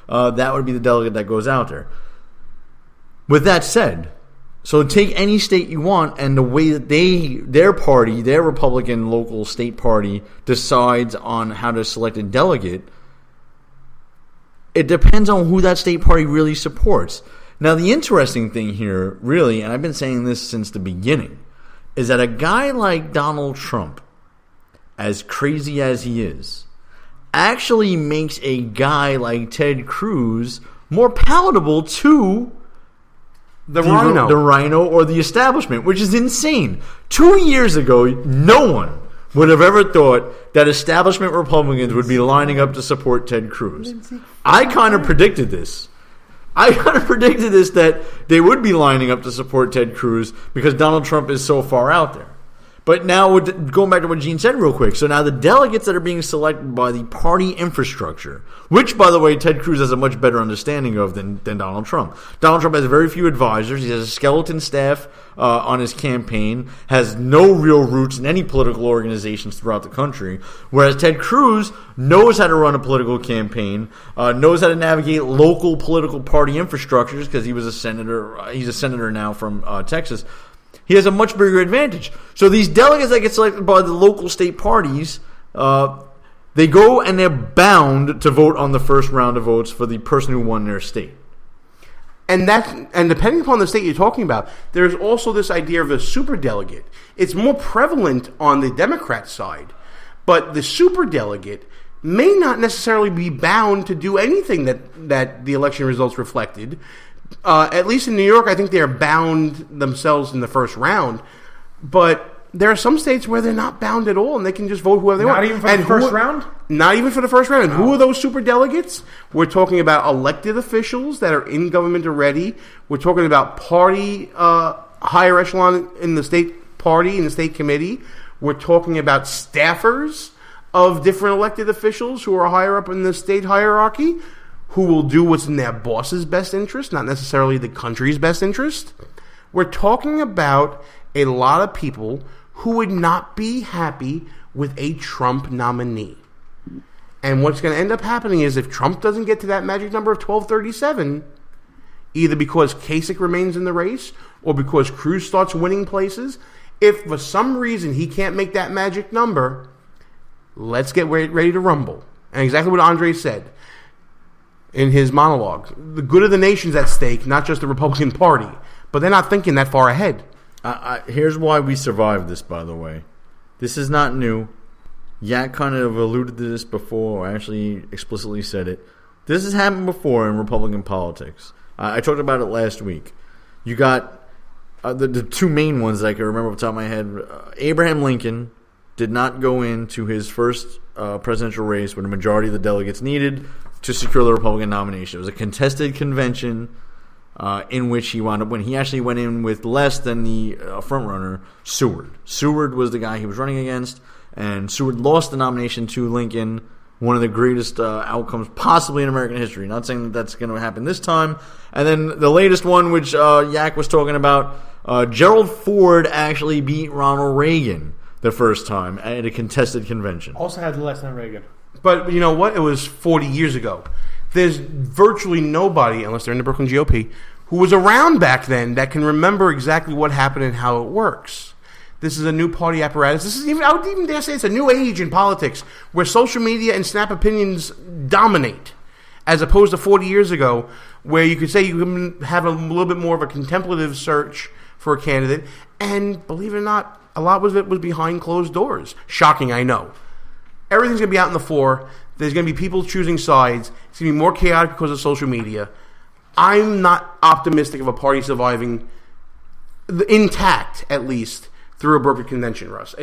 that would be the delegate that goes out there. With that said, so take any state you want, and the way that their party, their Republican local state party, decides on how to select a delegate, it depends on who that state party really supports. Now, the interesting thing here, really, and I've been saying this since the beginning, is that a guy like Donald Trump, as crazy as he is, actually makes a guy like Ted Cruz more palatable to the rhino or the establishment, which is insane. 2 years ago, no one would have ever thought that establishment Republicans would be lining up to support Ted Cruz. I kind of predicted this. That they would be lining up to support Ted Cruz because Donald Trump is so far out there. But now, going back to what Gene said real quick, so now the delegates that are being selected by the party infrastructure, which, by the way, Ted Cruz has a much better understanding of than Donald Trump. Donald Trump has very few advisors. He has a skeleton staff on his campaign, has no real roots in any political organizations throughout the country, whereas Ted Cruz knows how to run a political campaign, knows how to navigate local political party infrastructures because he was a senator. He's a senator now from Texas. He has a much bigger advantage. So these delegates that get selected by the local state parties, they go and they're bound to vote on the first round of votes for the person who won their state. And depending upon the state you're talking about, there's also this idea of a superdelegate. It's more prevalent on the Democrat side, but the superdelegate may not necessarily be bound to do anything that the election results reflected. At least in New York, I think they're bound themselves in the first round. But there are some states where they're not bound at all, and they can just vote whoever they want. Not even for the first round? Not even for the first round. And who are those super delegates? We're talking about elected officials that are in government already. We're talking about party, higher echelon in the state party, in the state committee. We're talking about staffers of different elected officials who are higher up in the state hierarchy, who will do what's in their boss's best interest, not necessarily the country's best interest. We're talking about a lot of people who would not be happy with a Trump nominee. And what's going to end up happening is if Trump doesn't get to that magic number of 1237, either because Kasich remains in the race or because Cruz starts winning places, if for some reason he can't make that magic number, let's get ready to rumble. And exactly what Andre said in his monologue. The good of the nation's at stake, not just the Republican Party. But they're not thinking that far ahead. Here's why we survived this, by the way. This is not new. Yak kind of alluded to this before, or actually explicitly said it. This has happened before in Republican politics. I talked about it last week. You got the two main ones that I can remember off the top of my head. Abraham Lincoln did not go into his first presidential race when a majority of the delegates needed to secure the Republican nomination. It was a contested convention in which he wound up winning. He actually went in with less than the frontrunner, Seward. Seward was the guy he was running against, and Seward lost the nomination to Lincoln, one of the greatest outcomes possibly in American history. Not saying that that's going to happen this time. And then the latest one, which Yak was talking about, Gerald Ford actually beat Ronald Reagan the first time at a contested convention. Also had less than Reagan. But you know what? It was 40 years ago. There's virtually nobody, unless they're in the Brooklyn GOP, who was around back then that can remember exactly what happened and how it works. This is a new party apparatus. This is I would even dare say it's a new age in politics where social media and snap opinions dominate, as opposed to 40 years ago where you could say you can have a little bit more of a contemplative search for a candidate, and believe it or not, a lot of it was behind closed doors. Shocking, I know. Everything's going to be out in the fore. There's going to be people choosing sides. It's going to be more chaotic because of social media. I'm not optimistic of a party surviving intact, at least, through a brokered convention, Russ.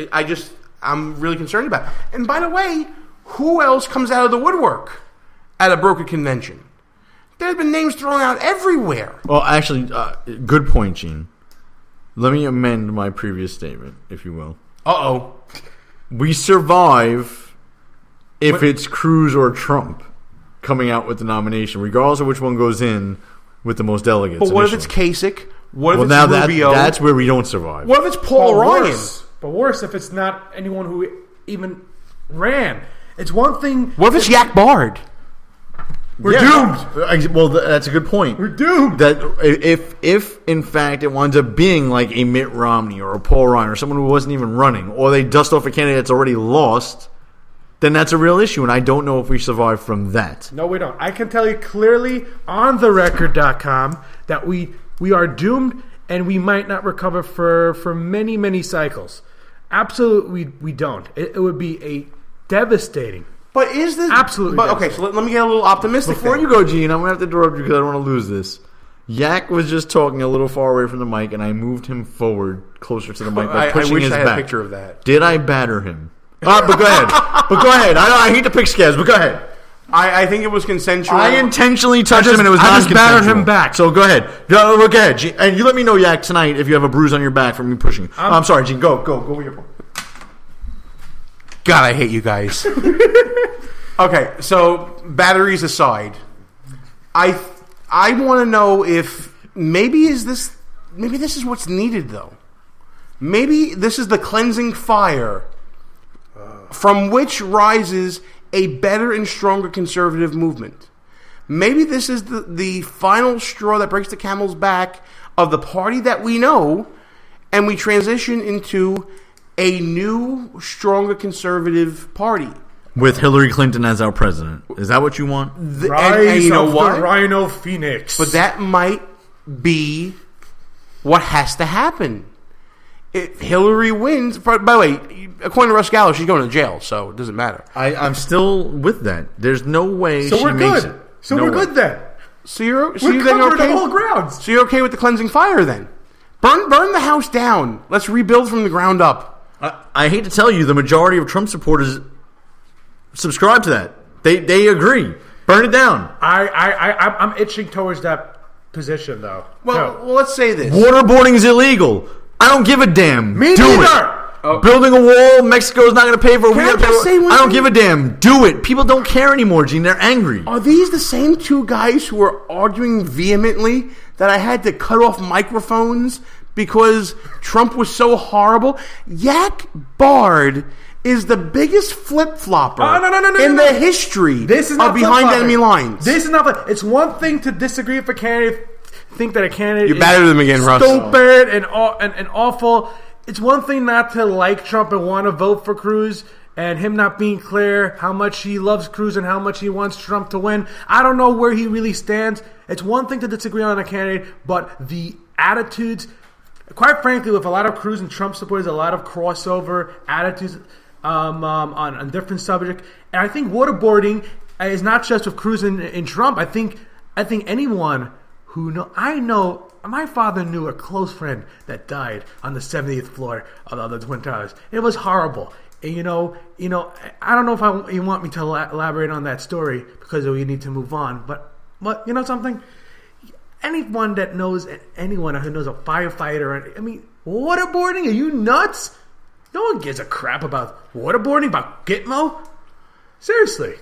I'm really concerned about it. And by the way, who else comes out of the woodwork at a brokered convention? There's been names thrown out everywhere. Well, actually, good point, Gene. Let me amend my previous statement, if you will. Uh-oh. We survive if it's Cruz or Trump coming out with the nomination, regardless of which one goes in with the most delegates. But what initially. if it's Kasich? What if it's Rubio? That's where we don't survive. What if it's Paul Ryan? But worse if it's not anyone who even ran. It's one thing. What if it's Yak Bard? We're doomed. Well, that's a good point. We're doomed. That if in fact it winds up being like a Mitt Romney or a Paul Ryan or someone who wasn't even running, or they dust off a candidate that's already lost, then that's a real issue, and I don't know if we survive from that. No, we don't. I can tell you clearly on therecord.com that we are doomed and we might not recover for many, many cycles. Absolutely, we don't. It would be a devastating. But is this Absolutely. But okay, so let me get a little optimistic. Before you go, Gene, I'm going to have to interrupt you because I don't want to lose this. Yak was just talking a little far away from the mic, and I moved him forward closer to the mic by pushing I wish his I had back. a picture of that. Did I batter him? But go ahead. I hate to pick scabs, but go ahead. I think it was consensual. I intentionally touched him, and it was I not just battered consensual. him back. So go ahead. Go ahead, Gene. And you let me know, Yak, tonight if you have a bruise on your back from me pushing. I'm sorry, Gene. Go with your point. God, I hate you guys. Okay, so batteries aside, I want to know if maybe this is what's needed though. Maybe this is the cleansing fire from which rises a better and stronger conservative movement. Maybe this is the final straw that breaks the camel's back of the party that we know, and we transition into a new, stronger conservative party. With Hillary Clinton as our president. Is that what you want? And you know what? The Rhino Phoenix. But that might be what has to happen. If Hillary wins, by the way, according to Russ Gallo, she's going to jail, so it doesn't matter. I'm still with that. There's no way So she we're makes good. it. So No we're way. good then. So you're We're then covered okay? on all grounds. So you're okay with the cleansing fire then? Burn the house down. Let's rebuild from the ground up. I hate to tell you, the majority of Trump supporters subscribe to that. They agree. Burn it down. I'm itching towards that position though. Well, let's say this. Waterboarding is illegal. I don't give a damn. Me Do neither. it. Building a wall, Mexico's not going to pay for it. Can I We gotta pay just for say it. one I don't thing? give a damn. Do it. People don't care anymore, Gene. They're angry. Are these the same two guys who are arguing vehemently that I had to cut off microphones because Trump was so horrible? Yak Bard is the biggest flip-flopper in the history This is not of Behind flip-flopping. Enemy Lines. This is not. It's one thing to disagree with a candidate, think that a candidate You is battered them again, Russ. stupid and awful. It's one thing not to like Trump and want to vote for Cruz, and him not being clear how much he loves Cruz and how much he wants Trump to win. I don't know where he really stands. It's one thing to disagree on a candidate, but the attitudes, quite frankly, with a lot of Cruz and Trump supporters, a lot of crossover attitudes on different subjects. And I think waterboarding is not just with Cruz and Trump. I think anyone who I know, my father knew a close friend that died on the 70th floor of the Twin Towers. It was horrible. And, you know, I don't know if you want me to elaborate on that story because we need to move on. But you know something? Anyone that knows anyone who knows a firefighter, I mean, waterboarding? Are you nuts? No one gives a crap about waterboarding, about Gitmo. Seriously.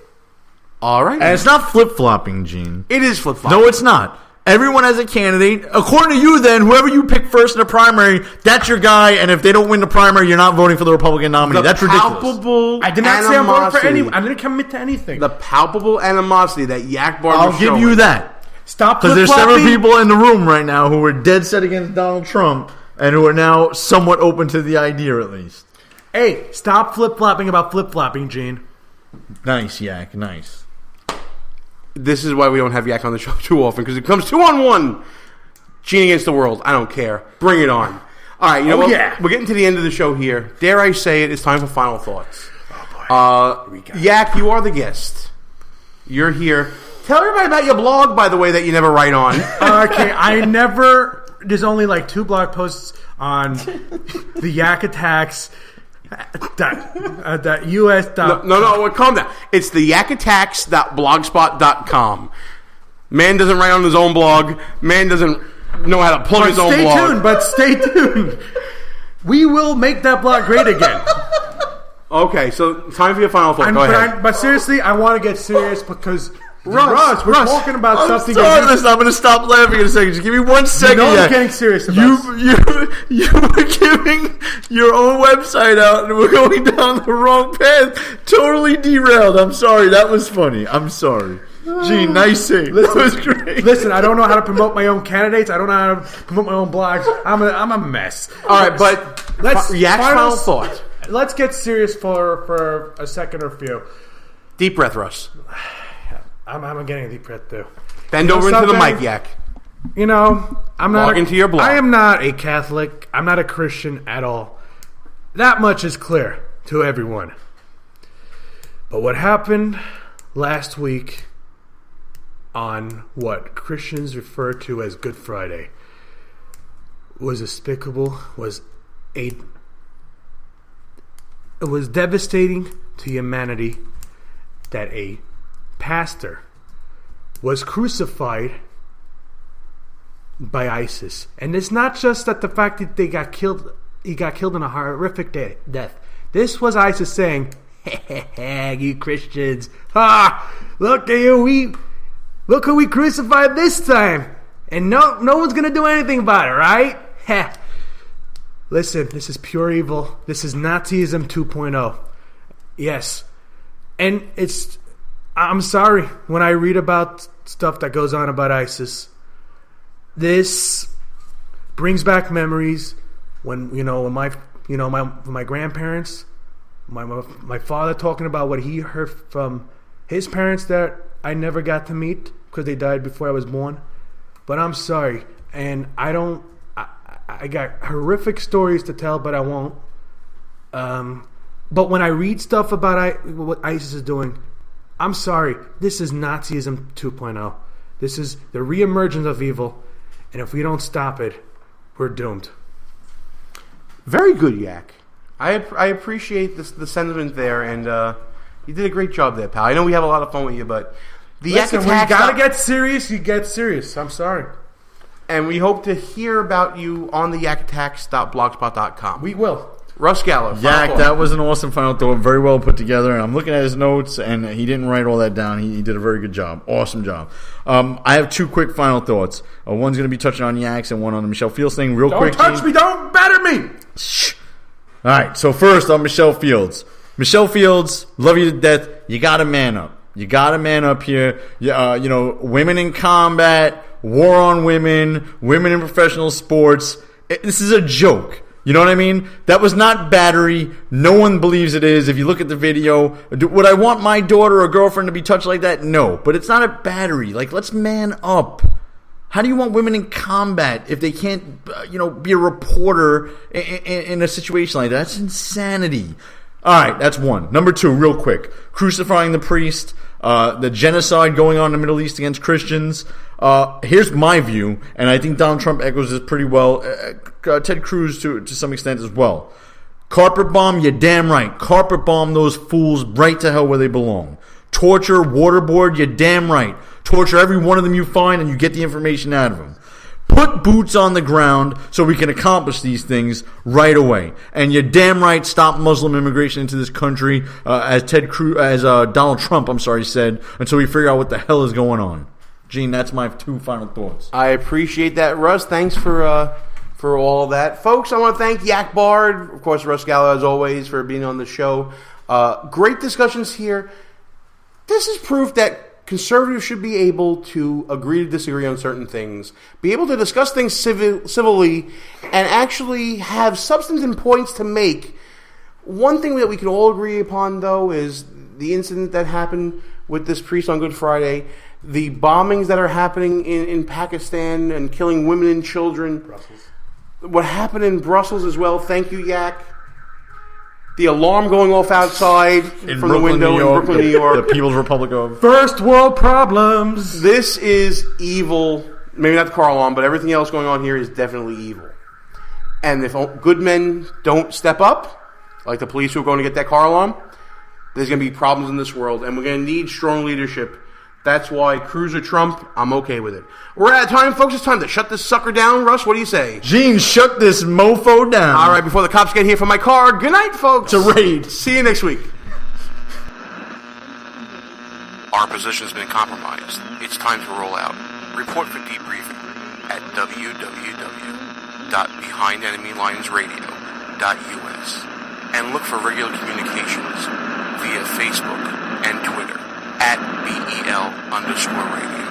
All right. And it's not flip-flopping, Gene. It is flip-flopping. No, it's not. Everyone has a candidate. According to you, then, whoever you pick first in the primary, that's your guy. And if they don't win the primary, you're not voting for the Republican nominee. That's ridiculous. Palpable I did not say I'm voting for animosity. anyone. I didn't commit to anything. The palpable animosity that Yak Bard I'll was give showing. you that. Stop Because there's several flip-flopping. people in the room right now who are dead set against Donald Trump and who are now somewhat open to the idea, at least. Hey, stop flip-flopping about flip-flopping, Gene. Nice, Yak. Nice. This is why we don't have Yak on the show too often, because it becomes 2-on-1. Gene against the world. I don't care. Bring it on. All right, you know what? Yeah. We're getting to the end of the show here. Dare I say it, it's time for final thoughts. Oh, boy. Yak, you are the guest. You're here. Tell everybody about your blog, by the way, that you never write on. Okay, I never... There's only like 2 blog posts on the Yak attacks... US. No, calm down. It's the yakattacks.blogspot.com. Man doesn't write on his own blog. Man doesn't know how to plug his own blog. But stay tuned. We will make that blog great again. Okay, so time for your final thought. Go ahead. But seriously, I want to get serious because Russ, we're talking about I'm something. sorry, listen, I'm going to stop laughing in a second. Just give me 1 second. No, I'm Yak. getting serious about You were giving your own website out and we're going down the wrong path. Totally derailed. I'm sorry. That was funny. I'm sorry. Gene, nice save. That was great. Listen, I don't know how to promote my own candidates. I don't know how to promote my own blogs. I'm a mess. All right, but Yak's final thought. Let's get serious for a second or few. Deep breath, Russ. I'm getting a deep breath too. Bend over into the mic, Yak. You know, I'm not. Log into your blog. I am not a Catholic. I'm not a Christian at all. That much is clear to everyone. But what happened last week on what Christians refer to as Good Friday was despicable. It was devastating to humanity that a pastor was crucified by ISIS. And it's not just that the fact that he got killed in a horrific death. This was ISIS saying, you Christians, look at you, look who we crucified this time. And no one's going to do anything about it, right? Listen, this is pure evil. This is Nazism 2.0. Yes. And I'm sorry when I read about stuff that goes on about ISIS. This brings back memories when my grandparents, my father talking about what he heard from his parents that I never got to meet because they died before I was born. But I'm sorry, and I got horrific stories to tell, but I won't. But when I read stuff about what ISIS is doing, I'm sorry, this is Nazism 2.0. This is the reemergence of evil, and if we don't stop it, we're doomed. Very good, Yak. I appreciate the sentiment there, and you did a great job there, pal. I know we have a lot of fun with you, but the Yak Listen, when you gotta get serious, you get serious. I'm sorry. And we hope to hear about you on the yakattacks.blogspot.com. We will. Russ Gallo. Yak, that was an awesome final thought. Very well put together. And I'm looking at his notes, and he didn't write all that down. He did a very good job. Awesome job. I have two quick final thoughts. One's going to be touching on Yaks and one on the Michelle Fields thing. Real quick. Don't touch me. Don't batter me. Shh. All right. So first on Michelle Fields. Michelle Fields, love you to death. You got to man up. You got to man up here. Women in combat, war on women, women in professional sports. This is a joke. You know what I mean? That was not battery. No one believes it is. If you look at the video, would I want my daughter or girlfriend to be touched like that? No. But it's not a battery. Like, let's man up. How do you want women in combat if they can't, be a reporter in a situation like that? That's insanity. All right, that's one. Number two, real quick. Crucifying the priest, the genocide going on in the Middle East against Christians. Here's my view, and I think Donald Trump echoes this pretty well. Ted Cruz to some extent as well. Carpet bomb, you're damn right. Carpet bomb those fools right to hell where they belong. Torture, waterboard, you're damn right. Torture every one of them you find, and you get the information out of them. Put boots on the ground so we can accomplish these things right away. And you're damn right, stop Muslim immigration into this country, as Donald Trump, said, until we figure out what the hell is going on. Gene, that's my two final thoughts. I appreciate that, Russ. Thanks for all of that. Folks, I want to thank Yak Bard, of course, Russ Gallo, as always, for being on the show. Great discussions here. This is proof that conservatives should be able to agree to disagree on certain things, be able to discuss things civilly, and actually have substantive points to make. One thing that we can all agree upon, though, is the incident that happened with this priest on Good Friday, the bombings that are happening in Pakistan and killing women and children. Brussels. What happened in Brussels as well. Thank you, Yak. The alarm going off outside from the window in Brooklyn, New York. The People's Republic of... First world problems. This is evil. Maybe not the car alarm, but everything else going on here is definitely evil. And if good men don't step up, like the police who are going to get that car alarm, there's going to be problems in this world, and we're going to need strong leadership. That's why Cruz or Trump, I'm okay with it. We're out of time, folks. It's time to shut this sucker down. Russ, what do you say? Gene, shut this mofo down. All right, before the cops get here from my car, good night, folks. It's a raid. See you next week. Our position's been compromised. It's time to roll out. Report for debriefing at www.behindenemylinesradio.us and look for regular communications via Facebook and Twitter at BEL_radio.